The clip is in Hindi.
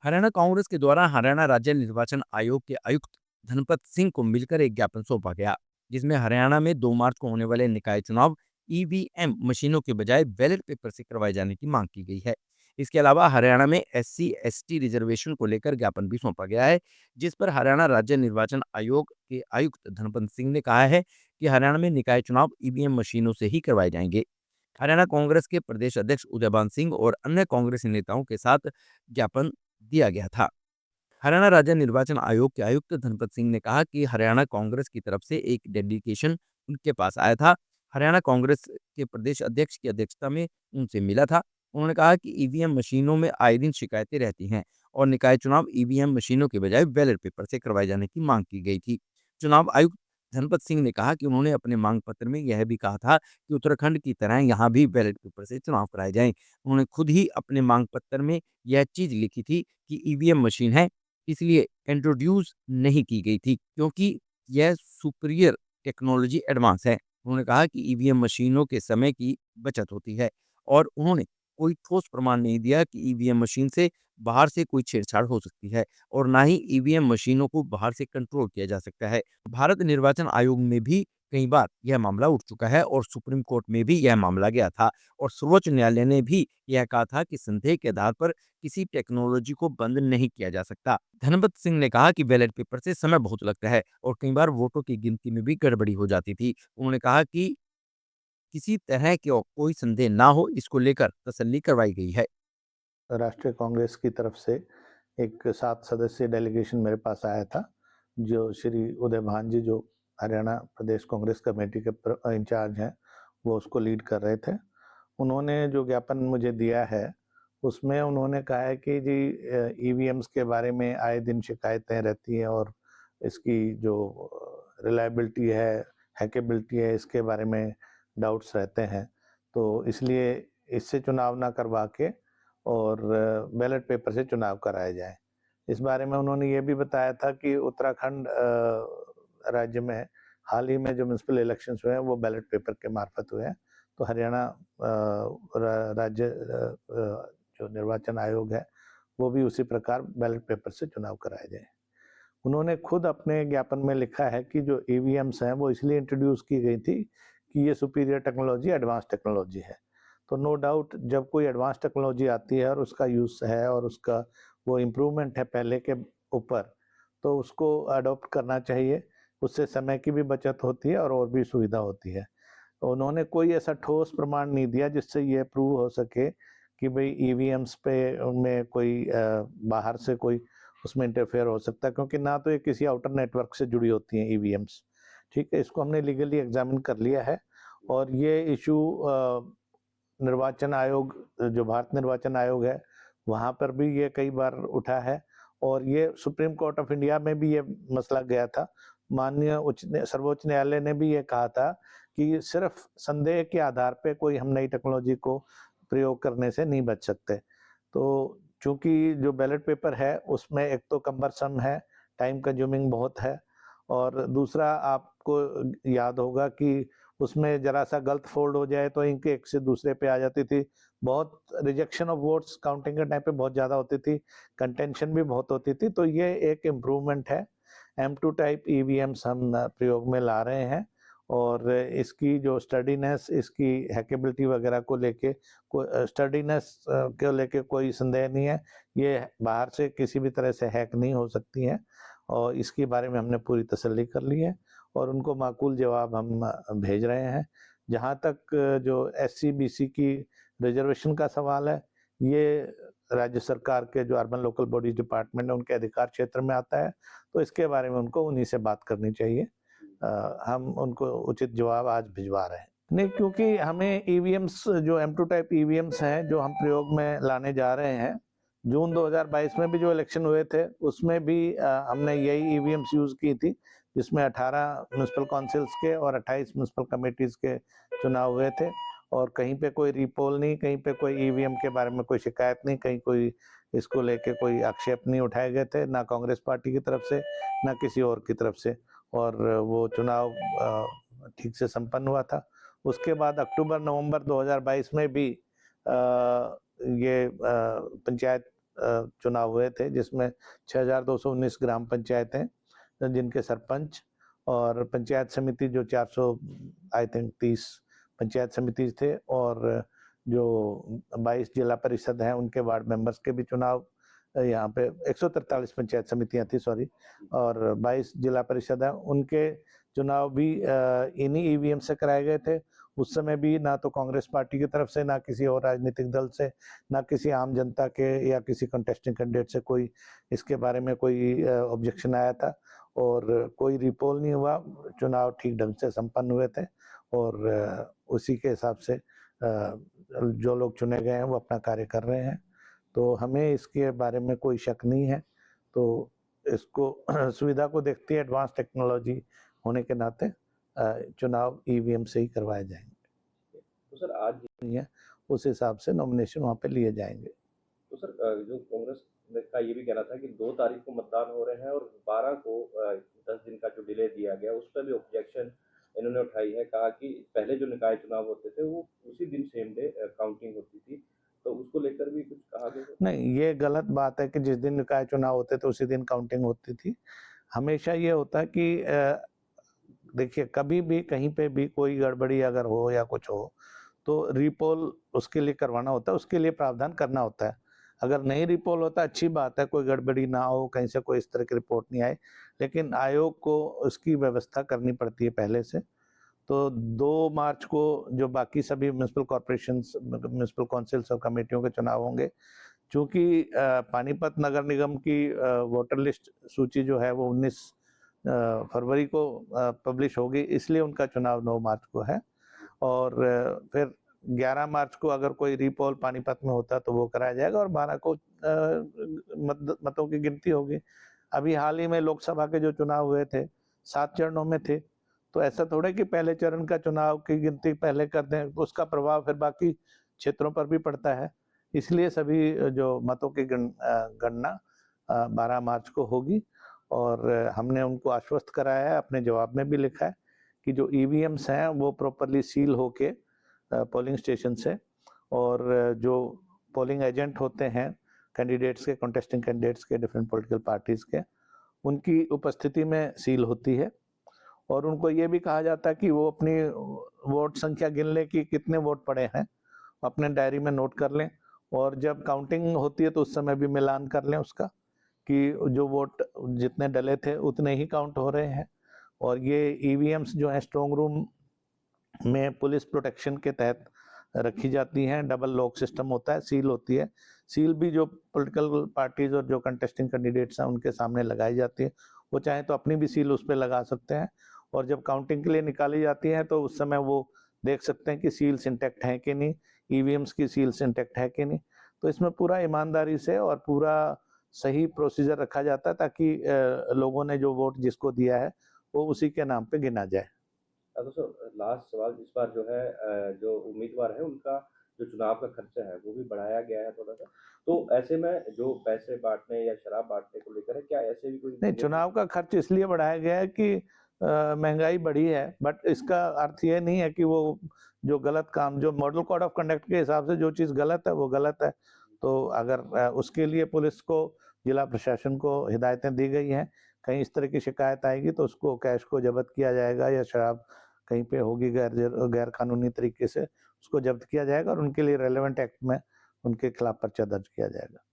हरियाणा कांग्रेस के द्वारा हरियाणा राज्य निर्वाचन आयोग के आयुक्त धनपत सिंह को मिलकर एक ज्ञापन सौंपा गया, जिसमें हरियाणा में 2 मार्च को होने वाले निकाय चुनाव ईवीएम मशीनों के बजाय बैलेट पेपर से करवाए जाने की मांग की गई है। इसके अलावा हरियाणा में एससी एसटी रिजर्वेशन को लेकर ज्ञापन भी सौंपा गया है, जिस पर हरियाणा राज्य निर्वाचन आयोग के आयुक्त धनपत सिंह ने कहा है कि हरियाणा में निकाय चुनाव ईवीएम मशीनों से ही करवाए जाएंगे। हरियाणा कांग्रेस के प्रदेश अध्यक्ष उदयभान सिंह और अन्य कांग्रेसी नेताओं के साथ ज्ञापन दिया गया था। हरियाणा राज्य निर्वाचन आयोग के आयुक्त धनपत सिंह ने कहा कि हरियाणा कांग्रेस की तरफ से एक डेलीगेशन उनके पास आया था। हरियाणा कांग्रेस के प्रदेश अध्यक्ष की अध्यक्षता में उनसे मिला था। उन्होंने कहा कि ईवीएम मशीनों में आए दिन शिकायतें रहती हैं और निकाय चुनाव ईवीएम मशीनों के बजाय बैलेट पेपर से करवाए जाने की मांग की गई थी। चुनाव आयुक्त धनपत सिंह ने कहा कि उन्होंने अपने मांग पत्र में यह भी कहा था कि उत्तराखंड की तरह यहाँ भी बैलेट पेपर से चुनाव कराए जाएं। उन्होंने खुद ही अपने मांग पत्र में यह चीज लिखी थी कि ईवीएम मशीन है, इसलिए इंट्रोड्यूस नहीं की गई थी क्योंकि यह सुपीरियर टेक्नोलॉजी एडवांस है। उन्होंने कहा कि ईवीएम मशीनों के समय की बचत होती है और उन्होंने कोई ठोस प्रमाण नहीं दिया कि ईवीएम मशीन से बाहर से कोई छेड़छाड़ हो सकती है और ना ही ईवीएम मशीनों को बाहर से कंट्रोल किया जा सकता है। भारत निर्वाचन आयोग में भी कई बार यह मामला उठ चुका है और सुप्रीम कोर्ट में भी यह मामला गया था और सर्वोच्च न्यायालय ने भी यह कहा था कि संदेह के आधार पर किसी टेक्नोलॉजी को बंद नहीं किया जा सकता। धनपत सिंह ने कहा कि बैलेट पेपर से समय बहुत लगता है और कई बार वोटों की गिनती में भी गड़बड़ी हो जाती थी। उन्होंने कहा कि किसी तरह के कोई संदेह ना हो, इसको लेकर तसल्ली करवाई गई है। राष्ट्रीय कांग्रेस की तरफ से एक 7 सदस्यीय डेलीगेशन मेरे पास आया था, जो श्री उदय भान जी, जो हरियाणा प्रदेश कांग्रेस कमेटी के इंचार्ज हैं, वो उसको लीड कर रहे थे। उन्होंने जो ज्ञापन मुझे दिया है, उसमें उन्होंने कहा है कि जी ईवीएम्स के बारे में आए दिन शिकायतें रहती हैं और इसकी जो रिलायबिलिटी है, हैकेबिलिटी है, इसके बारे में डाउट्स रहते हैं। तो इसलिए इससे चुनाव ना करवा के और बैलेट पेपर से चुनाव कराया जाए। इस बारे में उन्होंने ये भी बताया था कि उत्तराखंड राज्य में हाल ही में जो म्युनिसिपल इलेक्शंस हुए हैं, वो बैलेट पेपर के मार्फत हुए हैं। तो हरियाणा राज्य जो निर्वाचन आयोग है, वो भी उसी प्रकार बैलेट पेपर से चुनाव कराए जाए। उन्होंने खुद अपने ज्ञापन में लिखा है कि जो ईवीएम्स हैं, वो इसलिए इंट्रोड्यूस की गई थी कि ये सुपीरियर टेक्नोलॉजी, एडवांस टेक्नोलॉजी है। तो नो डाउट जब कोई एडवांस टेक्नोलॉजी आती है और उसका यूज़ है और उसका वो इम्प्रूवमेंट है पहले के ऊपर, तो उसको अडॉप्ट करना चाहिए। उससे समय की भी बचत होती है और भी सुविधा होती है। उन्होंने कोई ऐसा ठोस प्रमाण नहीं दिया जिससे ये प्रूव हो सके कि भाई ईवीएम्स पे उनमें कोई बाहर से कोई उसमें इंटरफेयर हो सकता है, क्योंकि ना तो ये किसी आउटर नेटवर्क से जुड़ी होती हैं ईवीएम्स। ठीक है, इसको हमने लीगली एग्जामिन कर लिया है और ये इशू निर्वाचन आयोग, जो भारत निर्वाचन आयोग है, वहाँ पर भी ये कई बार उठा है और ये सुप्रीम कोर्ट ऑफ इंडिया में भी ये मसला गया था। माननीय सर्वोच्च न्यायालय ने भी ये कहा था कि सिर्फ संदेह के आधार पे कोई हम नई टेक्नोलॉजी को प्रयोग करने से नहीं बच सकते। तो चूंकि जो बैलेट पेपर है उसमें एक तो कम्बरसम है, टाइम कंज्यूमिंग बहुत है, और दूसरा आपको याद होगा कि उसमें जरा सा गलत फोल्ड हो जाए तो इंक एक से दूसरे पे आ जाती थी। बहुत रिजेक्शन ऑफ वोट्स काउंटिंग के टाइम पे बहुत ज़्यादा होती थी, कंटेंशन भी बहुत होती थी। तो ये एक इम्प्रूवमेंट है। M2 टाइप ईवीएम्स हम प्रयोग में ला रहे हैं और इसकी जो स्टडीनेस, इसकी हैकेबिलिटी वगैरह को लेके स्टडीनेस को लेके कोई संदेह नहीं है। ये बाहर से किसी भी तरह से हैक नहीं हो सकती हैं और इसके बारे में हमने पूरी तसल्ली कर ली है और उनको माकूल जवाब हम भेज रहे हैं। जहाँ तक जो एससी बीसी की रिजर्वेशन का सवाल है, ये राज्य सरकार के जो अर्बन लोकल बॉडीज डिपार्टमेंट है, उनके अधिकार क्षेत्र में आता है, तो इसके बारे में उनको उन्हीं से बात करनी चाहिए। हम उनको उचित जवाब आज भिजवा रहे हैं। नहीं, क्योंकि हमें ईवीएम्स जो M2 टाइप ईवीएम्स हैं जो हम प्रयोग में लाने जा रहे हैं, जून 2022 में भी जो इलेक्शन हुए थे उसमें भी हमने यही ईवीएम्स यूज़ की थी, जिसमें 18 म्युनिसिपल काउंसिल्स के और 28 म्युनिसिपल कमेटीज़ के चुनाव हुए थे और कहीं पे कोई रिपोल नहीं, कहीं पे कोई ईवीएम के बारे में कोई शिकायत नहीं, कहीं कोई इसको लेके कोई आक्षेप नहीं उठाए गए थे, ना कांग्रेस पार्टी की तरफ से, ना किसी और की तरफ से, और वो चुनाव ठीक से संपन्न हुआ था। उसके बाद अक्टूबर नवंबर 2022 में भी ये पंचायत चुनाव हुए थे, जिसमें 6219 ग्राम पंचायतें, जिनके सरपंच और पंचायत समिति जो 400 आई थिंक 30 पंचायत समिति थे, और जो 22 जिला परिषद हैं उनके वार्ड मेंबर्स के भी चुनाव यहाँ पे 143 पंचायत समितियां थी, सॉरी, और 22 जिला परिषद हैं, उनके चुनाव भी इन्हीं ईवीएम से कराए गए थे। उस समय भी ना तो कांग्रेस पार्टी की तरफ से, ना किसी और राजनीतिक दल से, ना किसी आम जनता के या किसी कंटेस्टिंग कैंडिडेट से कोई इसके बारे में कोई ऑब्जेक्शन आया था, और कोई रिपोल नहीं हुआ। चुनाव ठीक ढंग से संपन्न हुए थे, और उसी के हिसाब से जो लोग चुने गए हैं वो अपना कार्य कर रहे हैं। तो हमें इसके बारे में कोई शक नहीं है। तो इसको सुविधा को देखते एडवांस टेक्नोलॉजी होने के नाते चुनाव ईवीएम से ही करवाए जाएंगे। तो सर आज है उस हिसाब से नॉमिनेशन वहाँ पे लिए जाएंगे। तो सर जो कांग्रेस का ये भी कहना था कि 2 तारीख को मतदान हो रहे हैं और 12 को 10 दिन का जो डिले दिया गया उस पर भी ऑब्जेक्शन इन्होंने उठाई है। कहा कि पहले जो निकाय चुनाव होते थे वो उसी दिन सेम डे काउंटिंग होती थी, तो उसको लेकर भी कुछ कहा गया? नहीं, ये गलत बात है कि जिस दिन निकाय चुनाव होते थे उसी दिन काउंटिंग होती थी। हमेशा ये होता है कि देखिए, कभी भी कहीं पे भी कोई गड़बड़ी अगर हो या कुछ हो तो रीपोल उसके लिए करवाना होता है, उसके लिए प्रावधान करना होता है। अगर नहीं रीपोल होता, अच्छी बात है, कोई गड़बड़ी ना हो, कहीं से कोई इस तरह की रिपोर्ट नहीं आए, लेकिन आयोग को उसकी व्यवस्था करनी पड़ती है पहले से। तो 2 मार्च को जो बाकी सभी म्युनिसिपल कॉर्पोरेशंस, म्युनिसिपल काउंसिल्स और कमेटियों के चुनाव होंगे, चूंकि पानीपत नगर निगम की वोटर लिस्ट सूची जो है वो 19 फरवरी को पब्लिश होगी, इसलिए उनका चुनाव 9 मार्च को है। और फिर 11 मार्च को अगर कोई रीपोल पानीपत में होता तो वो कराया जाएगा, और 12 को मतों की गिनती होगी। अभी हाल ही में लोकसभा के जो चुनाव हुए थे 7 चरणों में थे, तो ऐसा थोड़ा कि पहले चरण का चुनाव की गिनती पहले कर दें, उसका प्रभाव फिर बाकी क्षेत्रों पर भी पड़ता है। इसलिए सभी जो मतों की गणना 12 मार्च को होगी, और हमने उनको आश्वस्त कराया है, अपने जवाब में भी लिखा है कि जो ईवीएम्स हैं वो प्रॉपरली सील होके पोलिंग स्टेशन से, और जो पोलिंग एजेंट होते हैं कैंडिडेट्स के, कंटेस्टिंग कैंडिडेट्स के, डिफरेंट पॉलिटिकल पार्टीज के, उनकी उपस्थिति में सील होती है। और उनको ये भी कहा जाता है कि वो अपनी वोट संख्या गिन लें कि कितने वोट पड़े हैं, अपने डायरी में नोट कर लें, और जब काउंटिंग होती है तो उस समय भी मिलान कर लें उसका, कि जो वोट जितने डले थे उतने ही काउंट हो रहे हैं। और ये ईवीएम्स जो है स्ट्रॉन्ग रूम में पुलिस प्रोटेक्शन के तहत रखी जाती हैं। डबल लॉक सिस्टम होता है, सील होती है। सील भी जो पॉलिटिकल पार्टीज और जो कंटेस्टिंग कैंडिडेट्स हैं उनके सामने लगाई जाती है। वो चाहे तो अपनी भी सील उस पर लगा सकते हैं, और जब काउंटिंग के लिए निकाली जाती है तो उस समय वो देख सकते हैं कि सील्स इंटैक्ट हैं कि नहीं, ईवीएम्स की सील्स इंटैक्ट है कि नहीं। तो इसमें पूरा ईमानदारी से और पूरा सही प्रोसीजर रखा जाता है, ताकि लोगों ने जो वोट जिसको दिया है वो उसी के नाम पे गिना जाए। तो सर लास्ट सवाल, इस बार जो है जो उम्मीदवार है उनका जो चुनाव का खर्चा है वो भी बढ़ाया गया है थोड़ा सा, तो ऐसे में जो पैसे बांटने या शराब बांटने को लेकर है, क्या ऐसे भी कोई? नहीं, चुनाव का खर्च इसलिए बढ़ाया गया है कि महंगाई बढ़ी है, बट इसका अर्थ ये नहीं है कि वो जो गलत काम, जो मॉडल कोड ऑफ कंडक्ट के हिसाब से जो चीज़ गलत है वो गलत है। तो अगर उसके लिए पुलिस को, जिला प्रशासन को हिदायतें दी गई हैं, कहीं इस तरह की शिकायत आएगी तो उसको कैश को जब्त किया जाएगा, या शराब कहीं पे होगी गैर कानूनी तरीके से, उसको जब्त किया जाएगा और उनके लिए रेलेवेंट एक्ट में उनके खिलाफ पर्चा दर्ज किया जाएगा।